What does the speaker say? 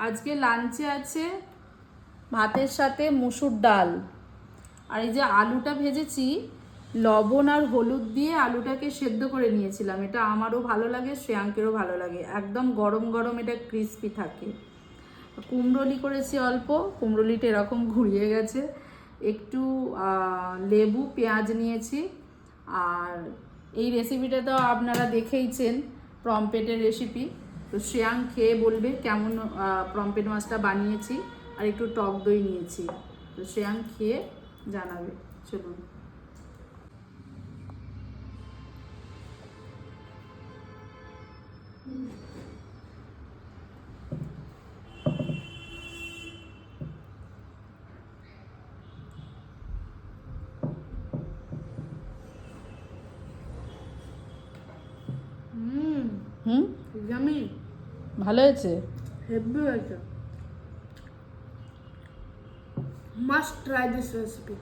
আজকে লাঞ্চে আছে ভাতের সাথে মুসুর ডাল, আর এই যে আলুটা ভেজেছি লবণ আর হলুদ দিয়ে আলুটাকে সেদ্ধ করে নিয়েছিলাম। এটা আমারও ভালো লাগে, শ্রেয়াঙ্কেরও ভালো লাগে, একদম গরম গরম এটা ক্রিস্পি থাকে। কুমড়োলি করেছি অল্প, কুমড়োলিটা এরকম ঘুরিয়ে গেছে। একটু লেবু পেঁয়াজ নিয়েছি। আর এই রেসিপিটা তো আপনারা দেখেইছেন, পমফ্রেটের রেসিপি। তো শ্রেয়াঙ্ক খেয়ে বলবে কেমন পমফ্রেট মাছটা বানিয়েছি। আর একটু টক দই নিয়েছি, তো শ্রেয়াঙ্ক খেয়ে জানাবে। চলুন। হুম, ভালো হয়েছে, হেভি হয়েছে। Must try this recipe.